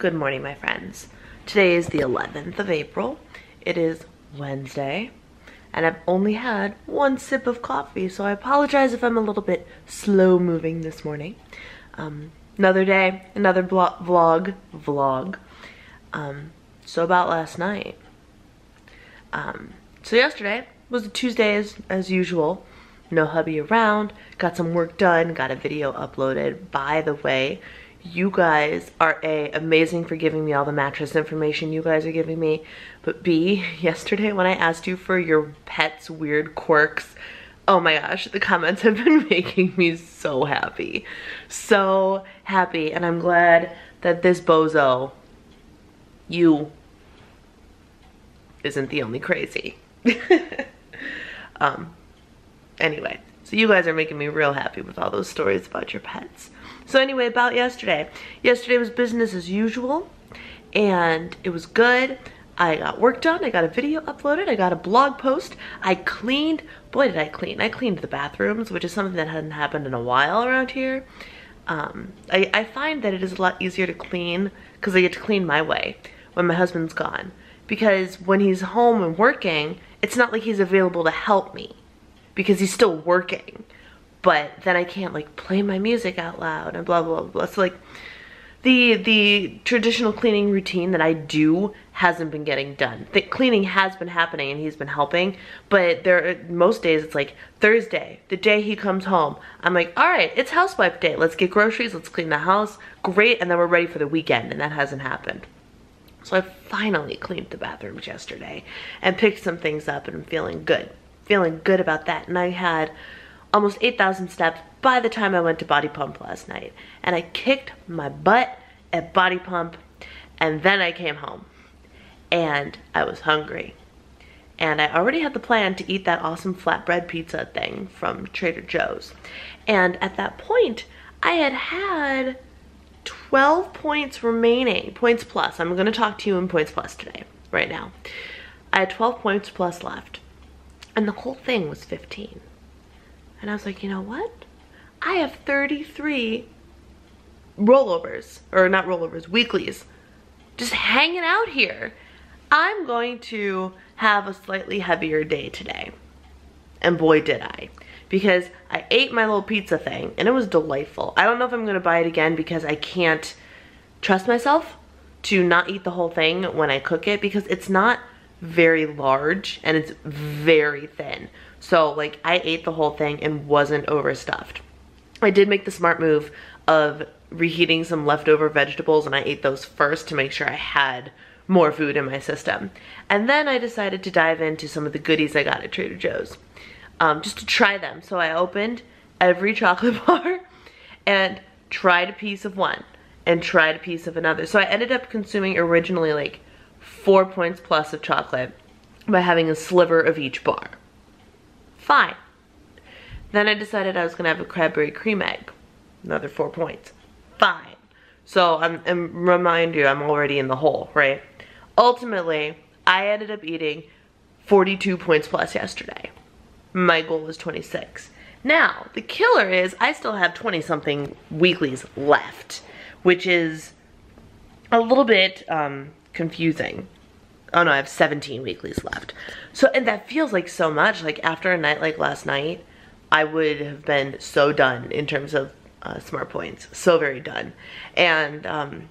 Good morning, my friends. Today is the 11th of April. It is Wednesday, and I've only had one sip of coffee, so I apologize if I'm a little bit slow moving this morning. Another day, another vlog. So about last night. So yesterday was a Tuesday as usual. No hubby around, got some work done, got a video uploaded. By the way, you guys are amazing for giving me all the mattress information you guys are giving me. But B, yesterday when I asked you for your pet's weird quirks, oh my gosh, the comments have been making me so happy. So happy, and I'm glad that this bozo, you, isn't the only crazy. Anyway, so you guys are making me real happy with all those stories about your pets. So anyway, about yesterday. Yesterday was business as usual, and it was good. I got work done, I got a video uploaded, I got a blog post, I cleaned. Boy, did I clean. I cleaned the bathrooms, which is something that hadn't happened in a while around here. I find that it is a lot easier to clean because I get to clean my way when my husband's gone. Because when he's home and working, it's not like he's available to help me because he's still working. But then I can't like play my music out loud and blah, blah, blah. So like the traditional cleaning routine that I do hasn't been getting done. The cleaning has been happening and he's been helping, but most days it's like Thursday, the day he comes home, I'm like, all right, it's housewife day. Let's get groceries, let's clean the house. Great, and then we're ready for the weekend, and that hasn't happened. So I finally cleaned the bathrooms yesterday and picked some things up, and I'm feeling good. Feeling good about that. And I had almost 8,000 steps by the time I went to Body Pump last night. And I kicked my butt at Body Pump, and then I came home. And I was hungry. And I already had the plan to eat that awesome flatbread pizza thing from Trader Joe's. And at that point, I had 12 points remaining. Points plus. I'm going to talk to you in points plus today, right now. I had 12 points plus left. And the whole thing was 15. And I was like, you know what? I have 33 rollovers, or not rollovers, weeklies, just hanging out here. I'm going to have a slightly heavier day today. And boy, did I. Because I ate my little pizza thing, and it was delightful. I don't know if I'm going to buy it again because I can't trust myself to not eat the whole thing when I cook it, because it's not very large and it's very thin. So like I ate the whole thing and wasn't overstuffed. I did make the smart move of reheating some leftover vegetables, and I ate those first to make sure I had more food in my system. And then I decided to dive into some of the goodies I got at Trader Joe's, just to try them. So I opened every chocolate bar and tried a piece of one and tried a piece of another. So I ended up consuming originally like 4 points plus of chocolate by having a sliver of each bar. Fine. Then I decided I was gonna have a cranberry cream egg. Another 4 points. Fine. So and remind you, I'm already in the hole, right? Ultimately, I ended up eating 42 points plus yesterday. My goal was 26. Now, the killer is I still have 20 something weeklies left, which is a little bit confusing. Oh no, I have 17 weeklies left. So, and that feels like so much. Like after a night like last night, I would have been so done in terms of smart points. So very done. And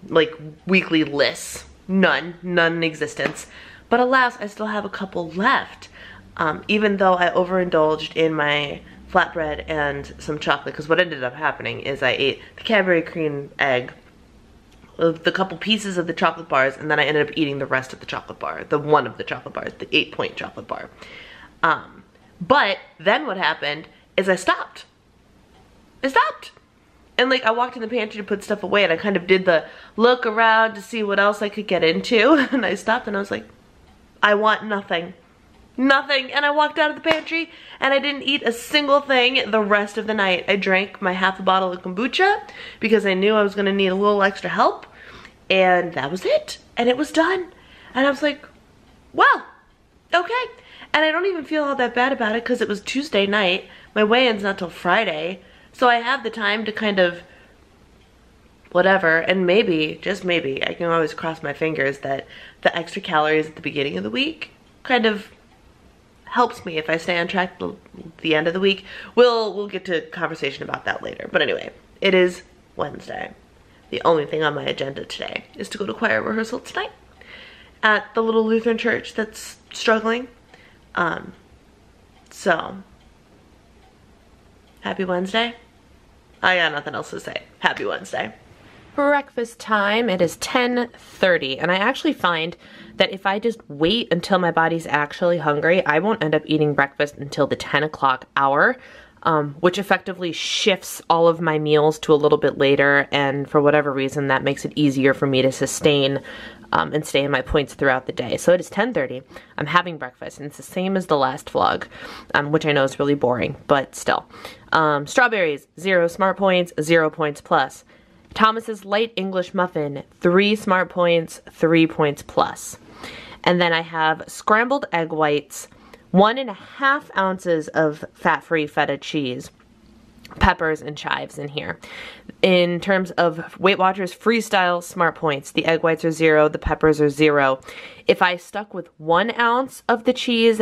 like weekly lists, none in existence. But alas, I still have a couple left. Even though I overindulged in my flatbread and some chocolate, because what ended up happening is I ate the Cadbury cream egg, the couple pieces of the chocolate bars, and then I ended up eating the rest of the chocolate bar, the one of the chocolate bars, the 8-point chocolate bar. But then what happened is I stopped. And like I walked in the pantry to put stuff away, and I kind of did the look around to see what else I could get into, and I stopped and I was like, I want nothing. Nothing. And I walked out of the pantry and I didn't eat a single thing the rest of the night. I drank my half a bottle of kombucha because I knew I was gonna need a little extra help, and that was it. And it was done. And I was like, well, okay. And I don't even feel all that bad about it because it was Tuesday night. My weigh-in's not till Friday. So I have the time to kind of whatever. And maybe, just maybe, I can always cross my fingers that the extra calories at the beginning of the week kind of helps me if I stay on track the end of the week. We'll get to conversation about that later. But anyway, it is Wednesday. The only thing on my agenda today is to go to choir rehearsal tonight at the little Lutheran church that's struggling. So, happy Wednesday. I got nothing else to say. Happy Wednesday. Breakfast time. It is 10:30, and I actually find that if I just wait until my body's actually hungry, I won't end up eating breakfast until the 10 o'clock hour, which effectively shifts all of my meals to a little bit later, and for whatever reason, that makes it easier for me to sustain and stay in my points throughout the day. So it is 10:30. I'm having breakfast, and it's the same as the last vlog, which I know is really boring, but still. Strawberries, 0 smart points, 0 points plus. Thomas's light English muffin, 3 smart points, 3 points plus. And then I have scrambled egg whites, 1.5 ounces of fat-free feta cheese, peppers and chives in here. In terms of Weight Watchers Freestyle Smart Points, the egg whites are 0, the peppers are 0. If I stuck with 1 ounce of the cheese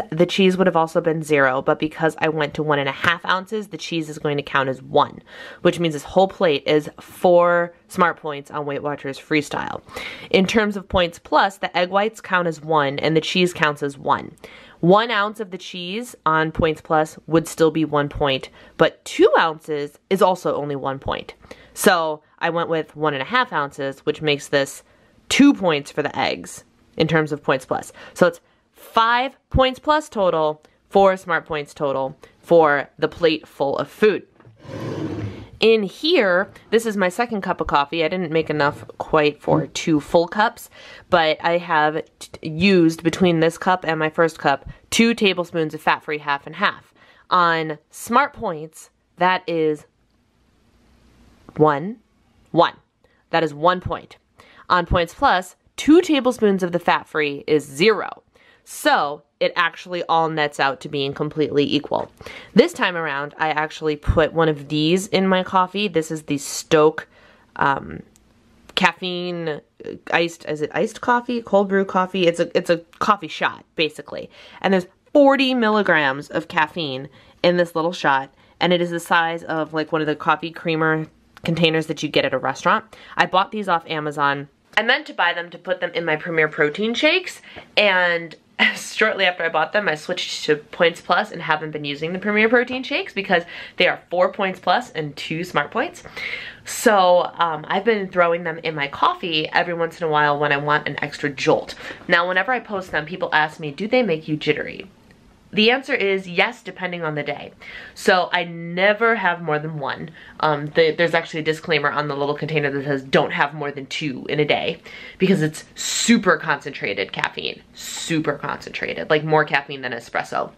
would have also been 0, but because I went to 1.5 ounces, the cheese is going to count as 1, which means this whole plate is 4 Smart Points on Weight Watchers Freestyle. In terms of points plus, the egg whites count as 1 and the cheese counts as 1. 1 ounce of the cheese on points plus would still be 1 point, but 2 ounces is also only 1 point. So I went with 1.5 ounces, which makes this 2 points for the eggs in terms of points plus. So it's 5 points plus total, 4 smart points total for the plate full of food. In here, this is my second cup of coffee. I didn't make enough quite for 2 full cups, but I have used, between this cup and my first cup, 2 tablespoons of fat-free half and half. On Smart Points, that is 1. That is 1 point. On Points Plus, 2 tablespoons of the fat-free is 0. So it actually all nets out to being completely equal. This time around, I actually put one of these in my coffee. This is the Stoke caffeine iced, is it iced coffee? Cold brew coffee? It's a coffee shot, basically. And there's 40 milligrams of caffeine in this little shot, and it is the size of like one of the coffee creamer containers that you get at a restaurant. I bought these off Amazon. I meant to buy them to put them in my Premier Protein shakes, and shortly after I bought them, I switched to Points Plus and haven't been using the Premier Protein shakes because they are 4 Points Plus and 2 Smart Points. So I've been throwing them in my coffee every once in a while when I want an extra jolt. Now, whenever I post them, people ask me, do they make you jittery? The answer is yes, depending on the day. So I never have more than 1. There's actually a disclaimer on the little container that says don't have more than 2 in a day because it's super concentrated caffeine. Super concentrated, like more caffeine than espresso.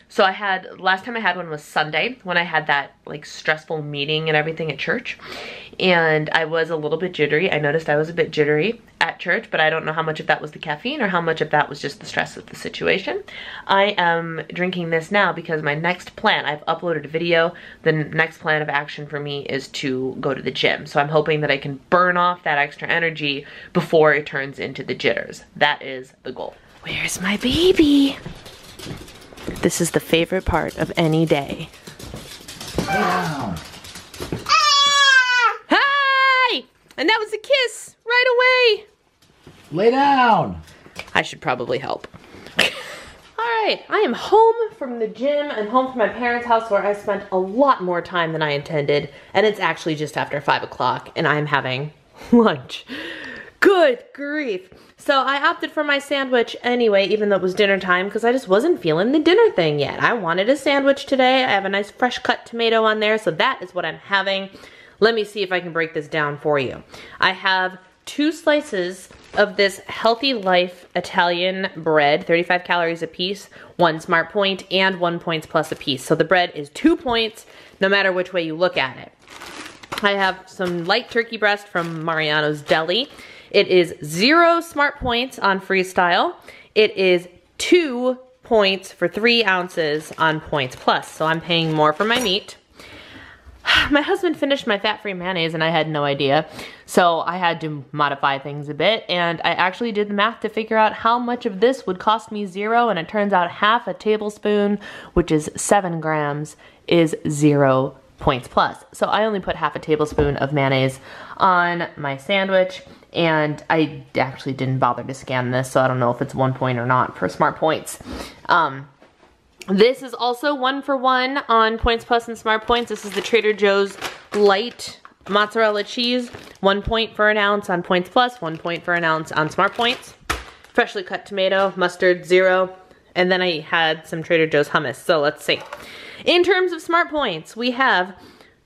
So last time I had one was Sunday when I had that like stressful meeting and everything at church. And I was a little bit jittery. I noticed I was a bit jittery at church, but I don't know how much of that was the caffeine or how much of that was just the stress of the situation. I am drinking this now because my next plan, I've uploaded a video. The next plan of action for me is to go to the gym. So I'm hoping that I can burn off that extra energy before it turns into the jitters. That is the goal. Where's my baby? This is the favorite part of any day. Lay down. Hi! And that was a kiss right away. Lay down. I should probably help. Alright, I am home from the gym and home from my parents' house where I spent a lot more time than I intended. And it's actually just after 5 o'clock and I'm having lunch. Good grief. So I opted for my sandwich anyway, even though it was dinner time, because I just wasn't feeling the dinner thing yet. I wanted a sandwich today. I have a nice fresh cut tomato on there, so that is what I'm having. Let me see if I can break this down for you. I have 2 slices of this Healthy Life Italian bread, 35 calories a piece, 1 Smart Point, and 1 Points Plus a piece. So the bread is 2 points, no matter which way you look at it. I have some light turkey breast from Mariano's Deli. It is 0 Smart Points on Freestyle. It is 2 points for 3 ounces on Points Plus. So I'm paying more for my meat. my husband finished my fat-free mayonnaise and I had no idea. So I had to modify things a bit, and I actually did the math to figure out how much of this would cost me 0, and it turns out half a tablespoon, which is 7 grams, is 0 points plus. So I only put half a tablespoon of mayonnaise on my sandwich, and I actually didn't bother to scan this, so I don't know if it's 1 point or not for Smart Points. This is also 1 for 1 on Points Plus and Smart Points. This is the Trader Joe's light mozzarella cheese. 1 point for an ounce on Points Plus, 1 point for an ounce on Smart Points. Freshly cut tomato, mustard, 0. And then I had some Trader Joe's hummus. So let's see. In terms of Smart Points, we have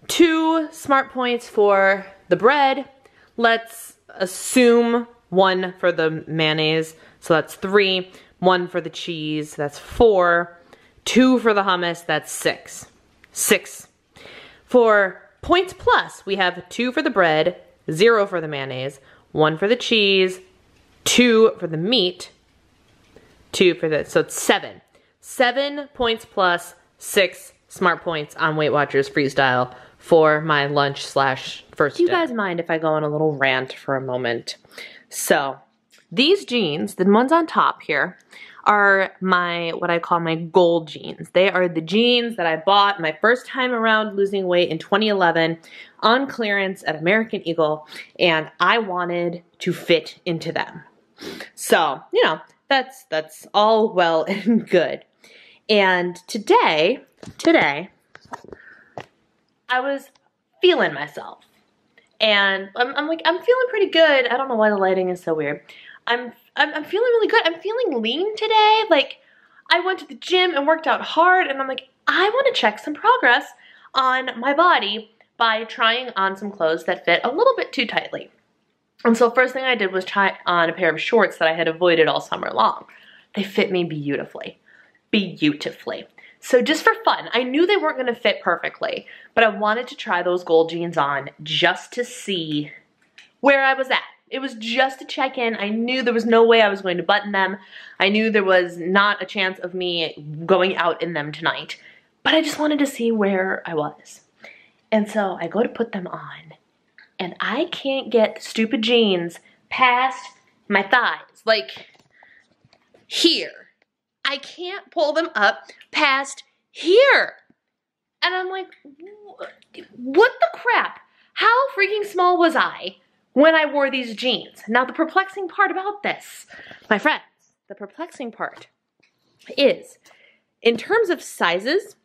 2 Smart Points for the bread. Let's assume 1 for the mayonnaise. So that's 3. 1 for the cheese, that's 4. 2 for the hummus, that's 6. 6. For Points Plus, we have 2 for the bread, 0 for the mayonnaise, 1 for the cheese, 2 for the meat, 2 for the, so it's 7. 7 Points Plus, 6 Smart Points on Weight Watchers Freestyle for my lunch slash first dinner. Do you guys mind if I go on a little rant for a moment? So, these jeans, the ones on top here, are my, what I call my gold jeans. They are the jeans that I bought my first time around losing weight in 2011 on clearance at American Eagle, and I wanted to fit into them. So, you know, that's all well and good. And today, I was feeling myself. And I'm feeling pretty good. I don't know why the lighting is so weird. I'm feeling really good. I'm feeling lean today. Like, I went to the gym and worked out hard, and I'm like, I want to check some progress on my body by trying on some clothes that fit a little bit too tightly. And so first thing I did was try on a pair of shorts that I had avoided all summer long. They fit me beautifully. Beautifully. So just for fun, I knew they weren't going to fit perfectly, but I wanted to try those gold jeans on just to see where I was at. It was just to check in. I knew there was no way I was going to button them. I knew there was not a chance of me going out in them tonight, but I just wanted to see where I was. And so I go to put them on, and I can't get stupid jeans past my thighs. Like, here. I can't pull them up past here. And I'm like, what the crap? How freaking small was I when I wore these jeans? Now, the perplexing part about this, my friends, the perplexing part is, in terms of sizes,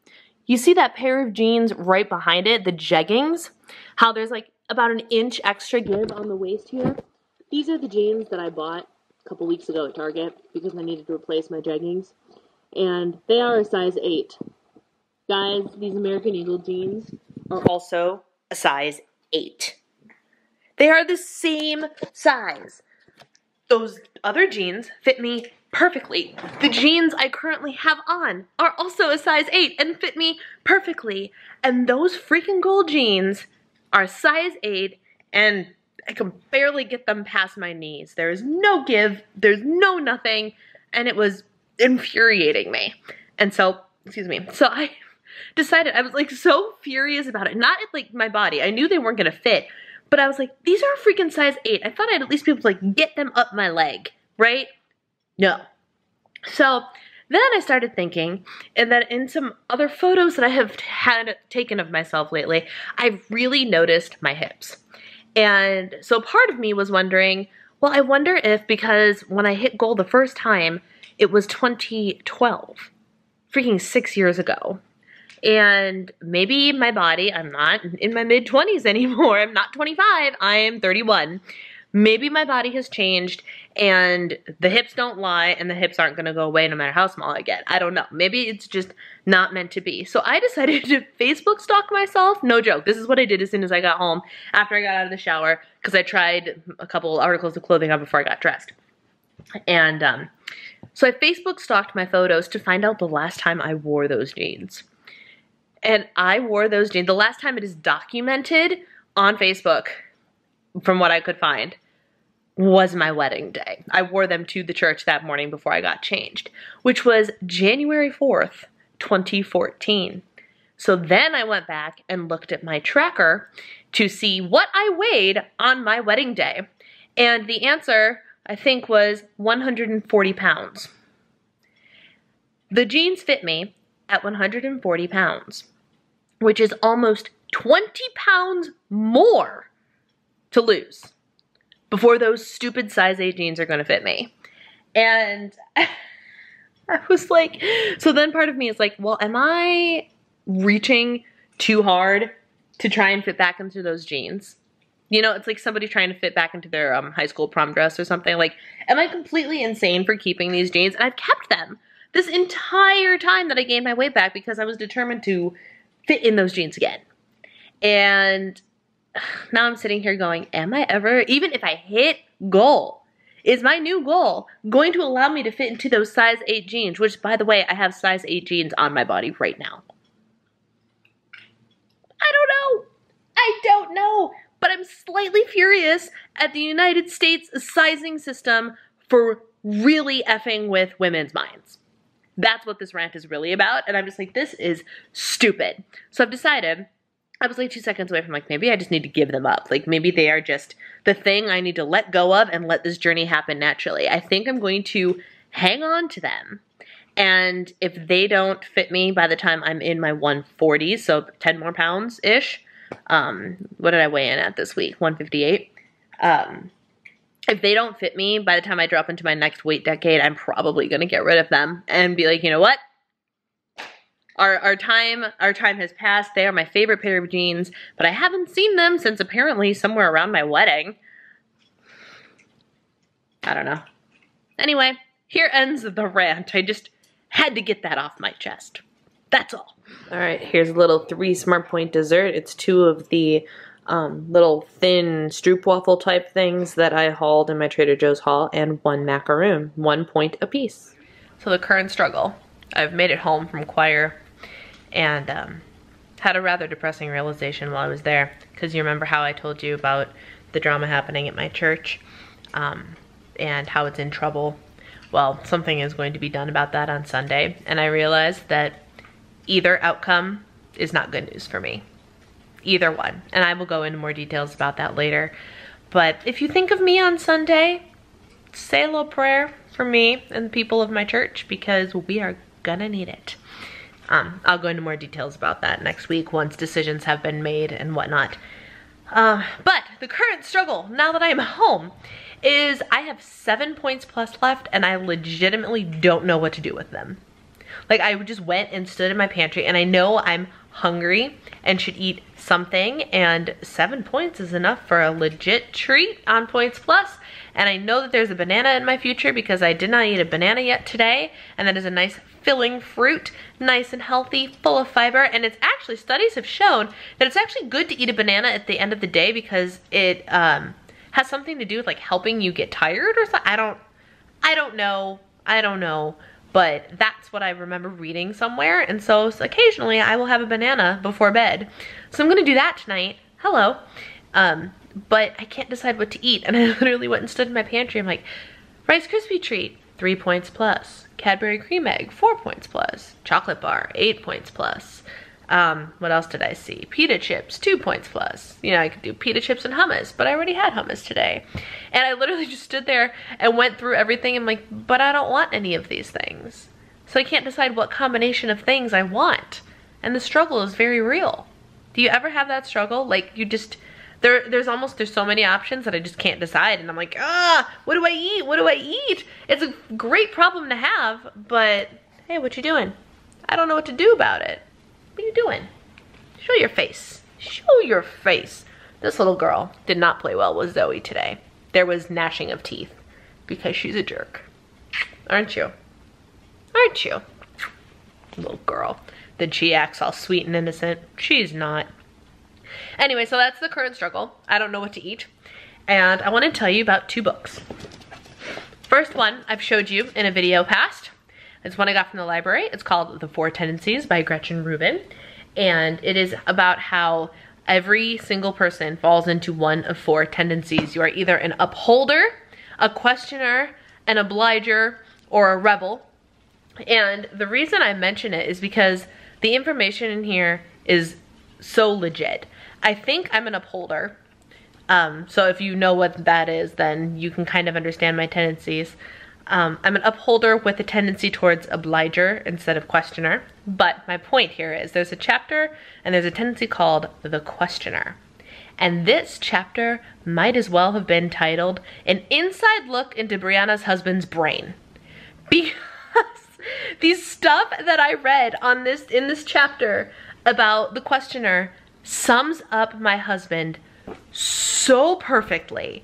you see that pair of jeans right behind it, the jeggings, how there's like about an inch extra give on the waist here? These are the jeans that I bought a couple weeks ago at Target because I needed to replace my jeggings, and they are a size 8. Guys, these American Eagle jeans are also a size 8. They are the same size. Those other jeans fit me perfectly. The jeans I currently have on are also a size 8 and fit me perfectly. And those freaking gold jeans are size 8, and I can barely get them past my knees. There is no give, there's no nothing, and it was infuriating me. And so, excuse me, so I decided, I was like so furious about it. Not like my body, I knew they weren't gonna fit, but I was like, these are a freaking size 8. I thought I'd at least be able to like get them up my leg, right? No. So then I started thinking, and that in some other photos that I have had taken of myself lately, I've really noticed my hips. And so part of me was wondering, well, I wonder if, because when I hit gold the first time, it was 2012, freaking 6 years ago. And maybe my body, I'm not in my mid-20s anymore, I'm not 25, I am 31. Maybe my body has changed and the hips don't lie and the hips aren't gonna go away no matter how small I get. I don't know, maybe it's just not meant to be. So I decided to Facebook stalk myself. No joke, this is what I did as soon as I got home after I got out of the shower, because I tried a couple articles of clothing on before I got dressed. And so I Facebook stalked my photos to find out the last time I wore those jeans. And I wore those jeans, the last time it is documented on Facebook, from what I could find, was my wedding day. I wore them to the church that morning before I got changed, which was January 4th, 2014. So then I went back and looked at my tracker to see what I weighed on my wedding day. And the answer, I think, was 140 pounds. The jeans fit me at 140 pounds, which is almost 20 pounds more to lose before those stupid size 8 jeans are gonna fit me. And I was like, so then part of me is like, well, am I reaching too hard to try and fit back into those jeans? You know, it's like somebody trying to fit back into their high school prom dress or something. Like, am I completely insane for keeping these jeans? And I've kept them this entire time that I gained my weight back because I was determined to fit in those jeans again. And now I'm sitting here going, am I ever, even if I hit goal, is my new goal going to allow me to fit into those size 8 jeans? Which, by the way, I have size 8 jeans on my body right now. I don't know. But I'm slightly furious at the United States sizing system for really effing with women's minds. That's what this rant is really about. And I'm just like, this is stupid. So I've decided, I was like 2 seconds away from like, maybe I just need to give them up. Like maybe they are just the thing I need to let go of and let this journey happen naturally. I think I'm going to hang on to them. And if they don't fit me by the time I'm in my 140s, so 10 more pounds-ish, what did I weigh in at this week? 158. If they don't fit me by the time I drop into my next weight decade, I'm probably going to get rid of them and be like, you know what? Our time has passed. They are my favorite pair of jeans, but I haven't seen them since apparently somewhere around my wedding. I don't know. Anyway, here ends the rant. I just had to get that off my chest. That's all. All right, here's a little 3 Smart Point dessert. It's 2 of the little thin stroopwafel type things that I hauled in my Trader Joe's haul, and 1 macaroon, 1 point apiece. So the current struggle. I've made it home from choir and had a rather depressing realization while I was there, because you remember how I told you about the drama happening at my church and how it's in trouble. Well, something is going to be done about that on Sunday, and I realized that either outcome is not good news for me. Either one. And I will go into more details about that later. But if you think of me on Sunday, say a little prayer for me and the people of my church, because we are gonna need it. I'll go into more details about that next week once decisions have been made and whatnot. But the current struggle, now that I am home, is I have 7 points plus left and I legitimately don't know what to do with them. Like, I just went and stood in my pantry and I know I'm hungry and should eat something, and 7 points is enough for a legit treat on Points Plus. And I know that there's a banana in my future because I did not eat a banana yet today, and that is a nice filling fruit, nice and healthy, full of fiber. And it's actually, studies have shown that it's actually good to eat a banana at the end of the day because it has something to do with like helping you get tired or something. I don't know. But that's what I remember reading somewhere. And so occasionally I will have a banana before bed. So I'm gonna do that tonight. Hello. But I can't decide what to eat. And I literally went and stood in my pantry. I'm like, Rice Krispie treat, 3 points plus. Cadbury cream egg, 4 points plus. Chocolate bar, 8 points plus. What else did I see? Pita chips, 2 points plus. You know, I could do pita chips and hummus, but I already had hummus today. And I literally just stood there and went through everything. I'm like, but I don't want any of these things. So I can't decide what combination of things I want. And the struggle is very real. Do you ever have that struggle? Like, you just, there's so many options that I just can't decide. And I'm like, what do I eat? What do I eat? It's a great problem to have, but hey, what you doing? I don't know what to do about it. What are you doing? Show your face. Show your face. This little girl did not play well with Zoe today. There was gnashing of teeth because she's a jerk. Aren't you? Aren't you? Little girl. Then she acts all sweet and innocent. She's not. Anyway, so that's the current struggle. I don't know what to eat. And I want to tell you about 2 books. First one I've showed you in a video past. It's one I got from the library. It's called The 4 Tendencies by Gretchen Rubin. And it is about how every single person falls into one of 4 tendencies. You are either an upholder, a questioner, an obliger, or a rebel. And the reason I mention it is because The information in here is so legit. I think I'm an upholder. So if you know what that is, then you can kind of understand my tendencies. I'm an upholder with a tendency towards obliger instead of questioner. But my point here is there's a chapter and there's a tendency called the questioner. And this chapter might as well have been titled An Inside Look into Brianna's Husband's Brain. Because the stuff that I read on in this chapter about the questioner sums up my husband so perfectly,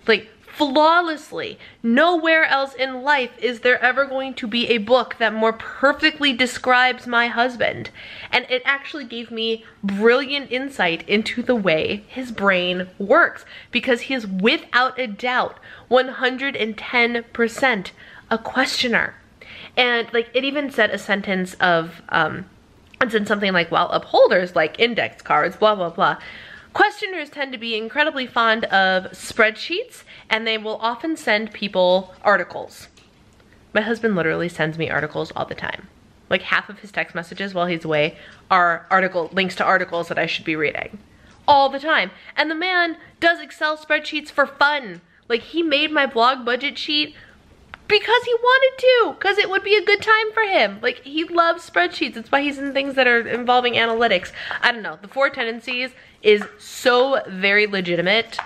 like flawlessly. Nowhere else in life is there ever going to be a book that more perfectly describes my husband. And it actually gave me brilliant insight into the way his brain works, because he is without a doubt 110% a questioner. And like it even said a sentence of it said something like, well, upholders like index cards, blah blah blah. Questioners tend to be incredibly fond of spreadsheets, and they will often send people articles. My husband literally sends me articles all the time. Like half of his text messages while he's away are links to articles that I should be reading. All the time. And the man does Excel spreadsheets for fun. Like he made my blog budget sheet because he wanted to, because it would be a good time for him. Like he loves spreadsheets. It's why he's in things that are involving analytics. I don't know. The 4 tendencies is so very legitimate.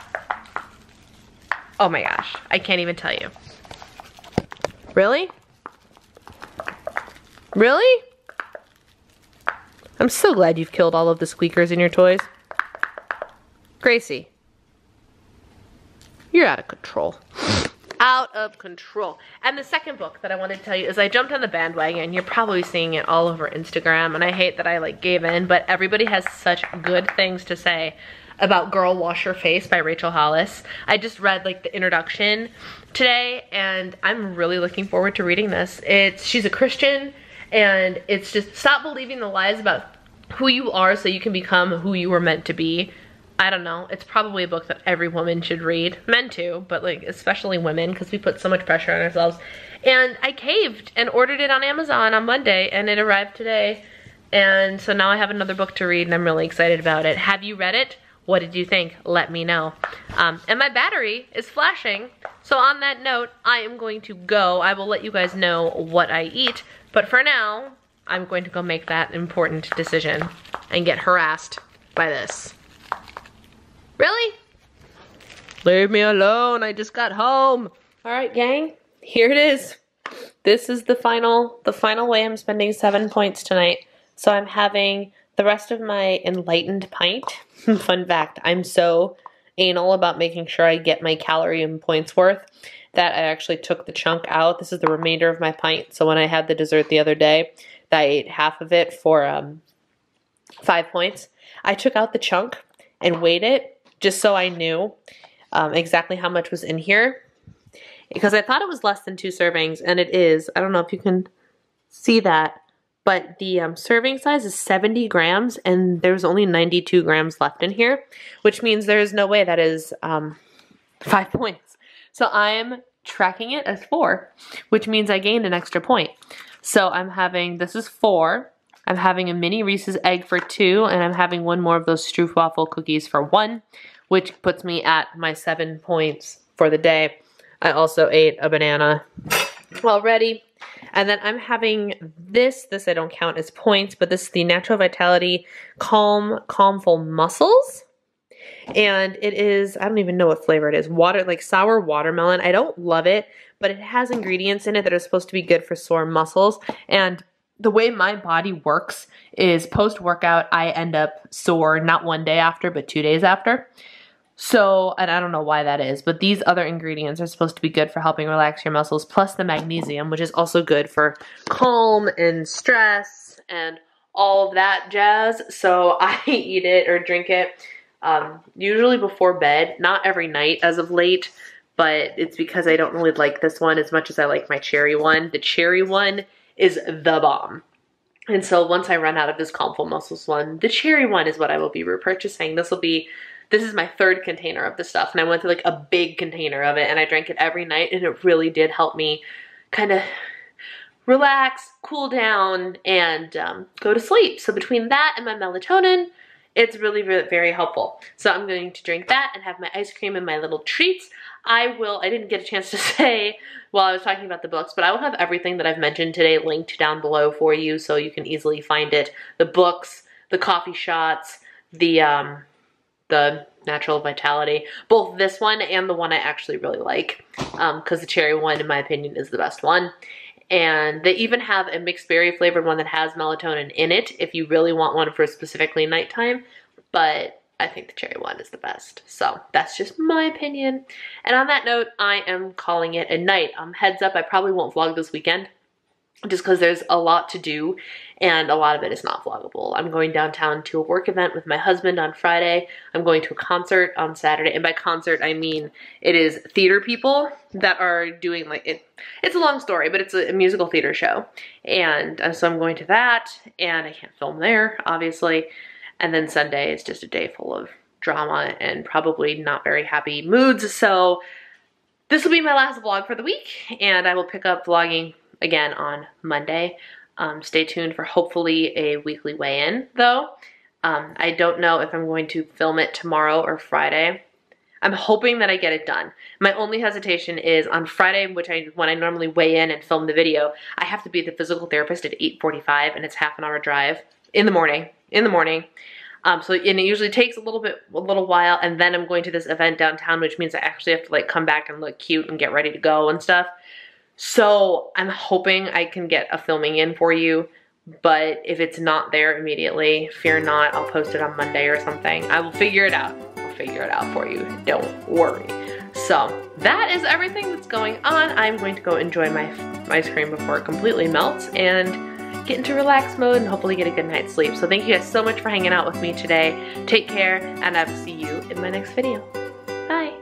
Oh my gosh, I can't even tell you. Really? Really? I'm so glad you've killed all of the squeakers in your toys. Gracie, you're out of control. Out of control. And the second book that I wanted to tell you is I jumped on the bandwagon. You're probably seeing it all over Instagram, and I hate that I like gave in, but everybody has such good things to say about Girl Wash Your Face by Rachel Hollis. I just read like the introduction today, and I'm really looking forward to reading this. She's a Christian, and it's just stop believing the lies about who you are so you can become who you were meant to be. I don't know, it's probably a book that every woman should read. Men too, but like especially women, because we put so much pressure on ourselves. And I caved and ordered it on Amazon on Monday, and it arrived today. And so now I have another book to read, and I'm really excited about it. Have you read it? What did you think? Let me know. And my battery is flashing. So on that note, I am going to go. I will let you guys know what I eat. But for now, I'm going to go make that important decision and get harassed by this. Really? Leave me alone, I just got home. All right, gang, here it is. This is the final way I'm spending 7 points tonight. So I'm having the rest of my enlightened pint. Fun fact, I'm so anal about making sure I get my calorie and points worth that I actually took the chunk out. This is the remainder of my pint. So when I had the dessert the other day, I ate half of it for 5 points. I took out the chunk and weighed it, just so I knew exactly how much was in here. Because I thought it was less than 2 servings, and it is. I don't know if you can see that, but the serving size is 70 grams, and there's only 92 grams left in here, which means there is no way that is 5 points. So I'm tracking it as 4, which means I gained an extra point. So I'm having, this is 4. I'm having a mini Reese's egg for 2, and I'm having 1 more of those stroopwafel cookies for 1, which puts me at my 7 points for the day. I also ate a banana already. And then I'm having this I don't count as points, but this is the Natural Vitality Calmful Mussels. And it is, I don't even know what flavor it is, like sour watermelon. I don't love it, but it has ingredients in it that are supposed to be good for sore muscles. And the way my body works is post-workout, I end up sore, not 1 day after, but 2 days after. So, and I don't know why that is, but these other ingredients are supposed to be good for helping relax your muscles, plus the magnesium, which is also good for calm and stress and all of that jazz. So I eat it or drink it usually before bed, not every night as of late, but it's because I don't really like this one as much as I like my cherry one. The cherry one is the bomb. And so once I run out of this Calmful Muscles one, the cherry one is what I will be repurchasing. This is my 3rd container of the stuff, and I went through like a big container of it, and I drank it every night, and it really did help me kind of relax, cool down, and go to sleep. So between that and my melatonin, it's really, really very helpful. So I'm going to drink that and have my ice cream and my little treats. I didn't get a chance to say while I was talking about the books, but I will have everything that I've mentioned today linked down below for you so you can easily find it. The books, the coffee shots, the Natural Vitality, both this one and the one I actually really like, because the cherry one, in my opinion, is the best one. And they even have a mixed berry flavored one that has melatonin in it if you really want one for specifically nighttime. But I think the cherry one is the best. So that's just my opinion. And on that note, I am calling it a night. Heads up, I probably won't vlog this weekend just because there's a lot to do and a lot of it is not vloggable. I'm going downtown to a work event with my husband on Friday. I'm going to a concert on Saturday. And by concert, I mean it is theater people that are doing like it. It's a long story, but it's a musical theater show. And so I'm going to that and I can't film there, obviously. And then Sunday is just a day full of drama and probably not very happy moods. So this will be my last vlog for the week and I will pick up vlogging again on Monday. Stay tuned for hopefully a weekly weigh-in though. I don't know if I'm going to film it tomorrow or Friday. I'm hoping that I get it done. My only hesitation is on Friday, when I normally weigh in and film the video, I have to be at the physical therapist at 8:45 and it's half an hour drive in the morning. And it usually takes a little while, and then I'm going to this event downtown, which means I actually have to like come back and look cute and get ready to go and stuff. So I'm hoping I can get a filming in for you, but if it's not there immediately, fear not, I'll post it on Monday or something. I will figure it out. I'll figure it out for you, don't worry. So that is everything that's going on. I'm going to go enjoy my ice cream before it completely melts and get into relax mode and hopefully get a good night's sleep. So thank you guys so much for hanging out with me today. Take care, and I will see you in my next video. Bye.